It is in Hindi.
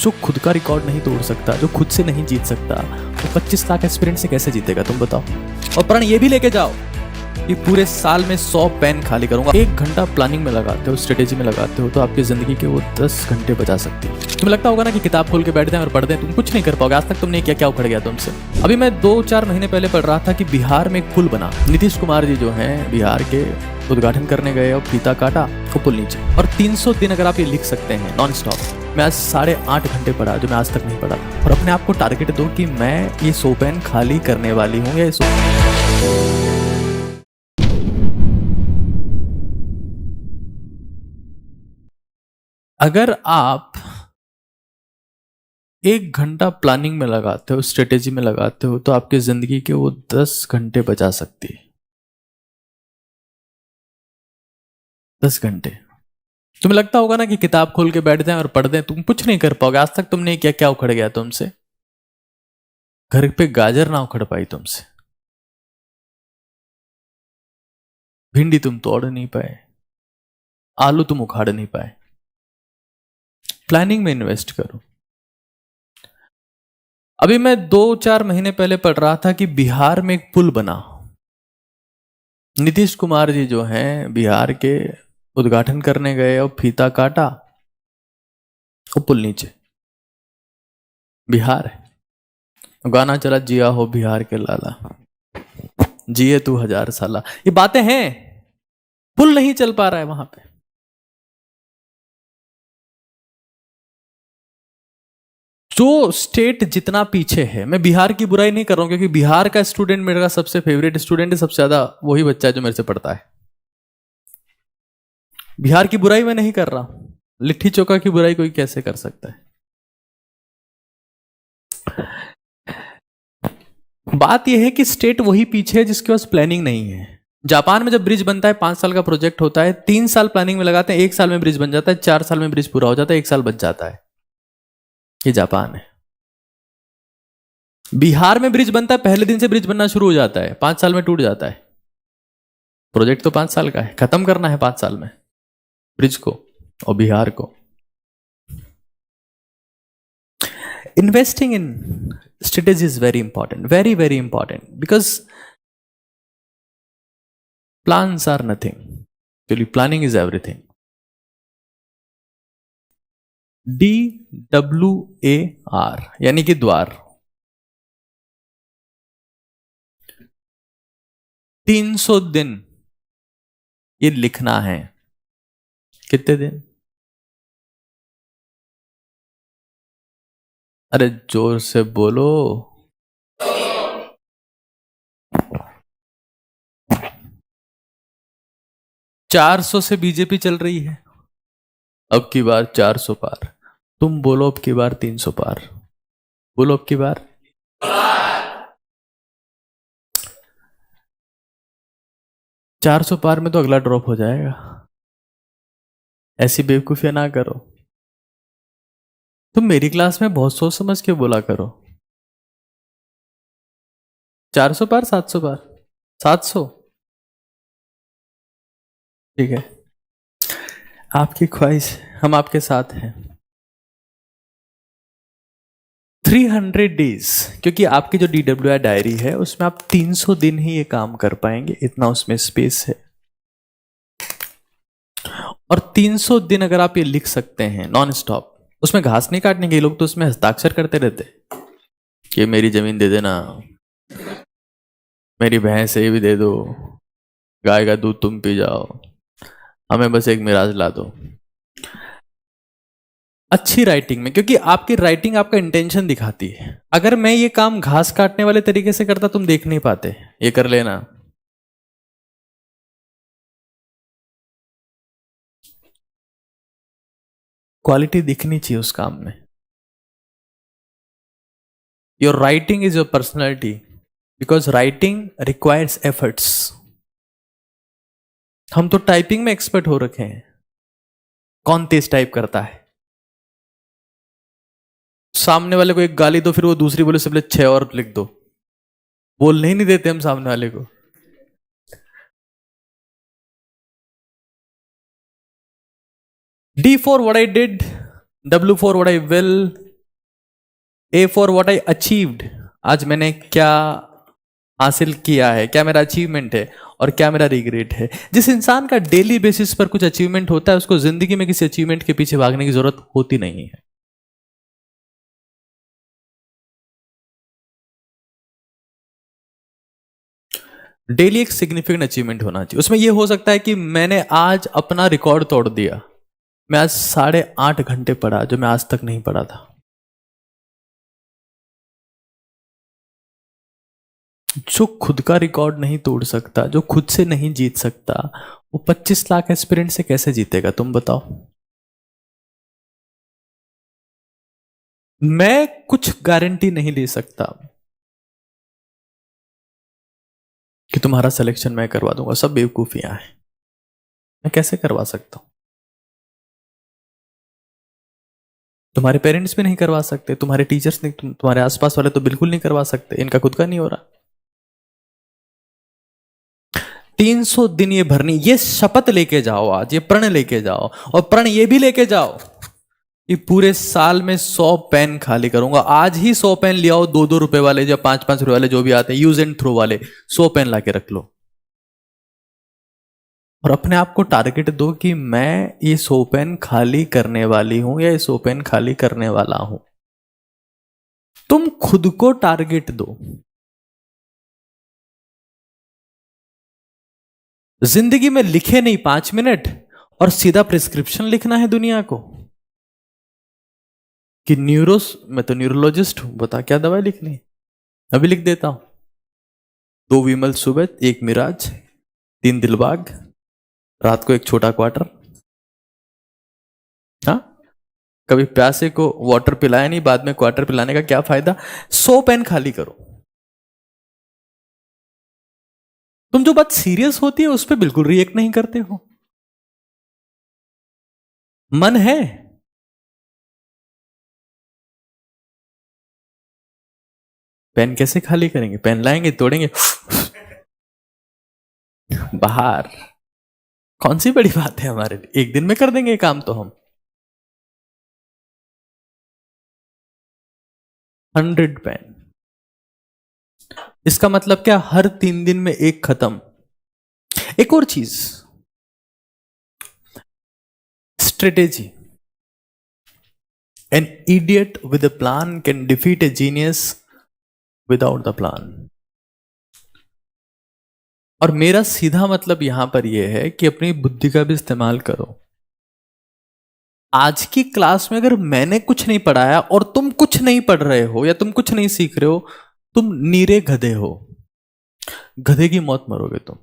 जो खुद का रिकॉर्ड नहीं तोड़ सकता, जो खुद से नहीं जीत सकता, वो 25 लाख एस्पिरेंट से कैसे जीतेगा तुम बताओ। और प्रण ये भी लेके जाओ कि पूरे साल में 100 पेन खाली करूंगा। 1 घंटा प्लानिंग में लगाते हो, स्ट्रेटेजी में लगाते हो, तो आपकी जिंदगी के वो 10 घंटे बचा सकती है। तुम्हें लगता होगा ना कि किताब खोल के बैठ जाए और पढ़ दें, तुम कुछ नहीं कर पाओगे। आज तक तुमने क्या उखड़ गया तुमसे। अभी मैं 2-4 महीने पहले पढ़ रहा था कि बिहार में एक पुल बना, नीतीश कुमार जी जो हैं बिहार के उद्घाटन करने गए और फीता काटा वो पुल नीचे। और 300 दिन अगर आप ये लिख सकते हैं नॉन स्टॉप। मैं आज 8.5 घंटे पढ़ा, जो मैं आज तक नहीं पढ़ा। और अपने आप को टारगेट दो कि मैं ये 100 पेन खाली करने वाली हूँ या अगर आप 1 घंटा प्लानिंग में लगाते हो, स्ट्रेटेजी में लगाते हो, तो आपकी जिंदगी के वो 10 घंटे बचा सकती है। 10 घंटे। तुम्हें लगता होगा ना कि किताब खोल के बैठ जाए और पढ़ दें, तुम कुछ नहीं कर पाओगे। आज तक तुमने क्या उखड़ गया तुमसे। घर पे गाजर ना उखड़ पाई तुमसे, भिंडी तुम तोड़ नहीं पाए, आलू तुम उखाड़ नहीं पाए। प्लानिंग में इन्वेस्ट करो। अभी मैं 2-4 महीने पहले पढ़ रहा था कि बिहार में एक पुल बना, नीतीश कुमार जी जो हैं बिहार के उद्घाटन करने गए और फीता काटा वो पुल नीचे। बिहार है, गाना चला जिया हो बिहार के लाला, जिए तू 1000 साला। ये बातें हैं, पुल नहीं चल पा रहा है वहां पे। जो स्टेट जितना पीछे है, मैं बिहार की बुराई नहीं कर रहा हूं क्योंकि बिहार का स्टूडेंट मेरा सबसे फेवरेट स्टूडेंट है, सबसे ज्यादा वही बच्चा है जो मेरे से पढ़ता है। बिहार की बुराई मैं नहीं कर रहा हूं, लिट्टी चोखा की बुराई कोई कैसे कर सकता है। बात यह है कि स्टेट वही पीछे है जिसके पास प्लानिंग नहीं है। जापान में जब ब्रिज बनता है 5 साल का प्रोजेक्ट होता है, 3 साल प्लानिंग में लगाते हैं, 1 साल में ब्रिज बन जाता है, 4 साल में ब्रिज पूरा हो जाता है, 1 साल बच जाता है। ये जापान है। बिहार में ब्रिज बनता है, पहले दिन से ब्रिज बनना शुरू हो जाता है, 5 साल में टूट जाता है। प्रोजेक्ट तो 5 साल का है, खत्म करना है 5 साल में ब्रिज को और बिहार को। Investing in strategy is very important, very, very important, because plans are nothing. Actually, planning is everything. DWAR यानी कि द्वार। 300 दिन ये लिखना है। कितने दिन? अरे जोर से बोलो। 400 से बीजेपी चल रही है, अब की बार 400 पार। तुम बोलो अब की बार 300 पार। बोलो अब की बार। चार सौ पार में तो अगला ड्रॉप हो जाएगा। ऐसी बेवकूफियां ना करो। तुम मेरी क्लास में बहुत सोच समझ के बोला करो। 400 पार, 700 पार, 700 ठीक है, आपकी ख्वाहिश, हम आपके साथ हैं। 300 डेज, क्योंकि आपकी जो DWI डायरी है उसमें आप 300 दिन ही ये काम कर पाएंगे, इतना उसमें स्पेस है। और 300 दिन अगर आप ये लिख सकते हैं नॉन स्टॉप, उसमें घास नहीं काटने के लोग तो उसमें हस्ताक्षर करते रहते कि मेरी जमीन दे देना, मेरी भैंस ये भी दे दो, गाय का दूध तुम पी जाओ, हमें बस एक मिराज ला दो। अच्छी राइटिंग में, क्योंकि आपकी राइटिंग आपका इंटेंशन दिखाती है। अगर मैं ये काम घास काटने वाले तरीके से करता तुम देख नहीं पाते, ये कर लेना। क्वालिटी दिखनी चाहिए उस काम में। Your writing is your personality, because writing requires efforts. हम तो टाइपिंग में एक्सपर्ट हो रखे हैं, कौन तेज टाइप करता है। सामने वाले को एक गाली दो, फिर वो दूसरी बोले से बोले 6 और लिख दो, बोलने ही नहीं देते हम सामने वाले को। D for what I did, W for what I will, A for what I achieved, आज मैंने क्या हासिल किया है, क्या मेरा अचीवमेंट है और क्या मेरा रिग्रेट है। जिस इंसान का डेली बेसिस पर कुछ अचीवमेंट होता है उसको जिंदगी में किसी अचीवमेंट के पीछे भागने की जरूरत होती नहीं है। डेली एक सिग्निफिकेंट अचीवमेंट होना चाहिए। उसमें यह हो सकता है कि मैंने आज अपना रिकॉर्ड तोड़ दिया, मैं आज 8.5 घंटे पढ़ा जो मैं आज तक नहीं पढ़ा था। जो खुद का रिकॉर्ड नहीं तोड़ सकता, जो खुद से नहीं जीत सकता, वो 25 लाख एस्पिरेंट से कैसे जीतेगा तुम बताओ। मैं कुछ गारंटी नहीं ले सकता कि तुम्हारा सिलेक्शन मैं करवा दूंगा, सब बेवकूफियां हैं। मैं कैसे करवा सकता हूं? तुम्हारे पेरेंट्स भी नहीं करवा सकते, तुम्हारे टीचर्स नहीं, तुम्हारे आसपास वाले तो बिल्कुल नहीं करवा सकते, इनका खुद का नहीं हो रहा। 300 दिन ये भरनी, ये शपथ लेके जाओ, आज ये प्रण लेके जाओ, और प्रण ये भी लेके जाओ कि पूरे साल में 100 पेन खाली करूंगा। आज ही 100 पेन ले आओ, 2-2 रुपए वाले या 5-5 रुपए वाले जो भी आते हैं, यूज एंड थ्रो वाले 100 पेन लाके रख लो और अपने आप को टारगेट दो कि मैं ये 100 पेन खाली करने वाली हूं या ये 100 पेन खाली करने वाला हूं। तुम खुद को टारगेट दो। जिंदगी में लिखे नहीं 5 मिनट और सीधा प्रिस्क्रिप्शन लिखना है दुनिया को कि मैं तो न्यूरोलॉजिस्ट हूं, बता क्या दवाई लिखनी है, अभी लिख देता हूं। 2 विमल सुबह, 1 मिराज, 3 दिलबाग, रात को 1 छोटा क्वार्टर। हाँ, कभी प्यासे को वाटर पिलाया नहीं, बाद में क्वार्टर पिलाने का क्या फायदा। 100 पेन खाली करो। तुम जो बात सीरियस होती है उस पर बिल्कुल रिएक्ट नहीं करते हो। मन है, पेन कैसे खाली करेंगे, पेन लाएंगे तोड़ेंगे बाहर। कौन सी बड़ी बात है हमारे लिए, एक दिन में कर देंगे काम तो हम। 100 पेन, इसका मतलब क्या, हर 3 दिन में 1 खत्म। एक और चीज, strategy. An idiot with a plan can defeat A genius without the plan. और मेरा सीधा मतलब यहां पर यह है कि अपनी बुद्धि का भी इस्तेमाल करो। आज की क्लास में अगर मैंने कुछ नहीं पढ़ाया और तुम कुछ नहीं पढ़ रहे हो या तुम कुछ नहीं सीख रहे हो, तुम नीरे गधे हो, गधे की मौत मरोगे तुम।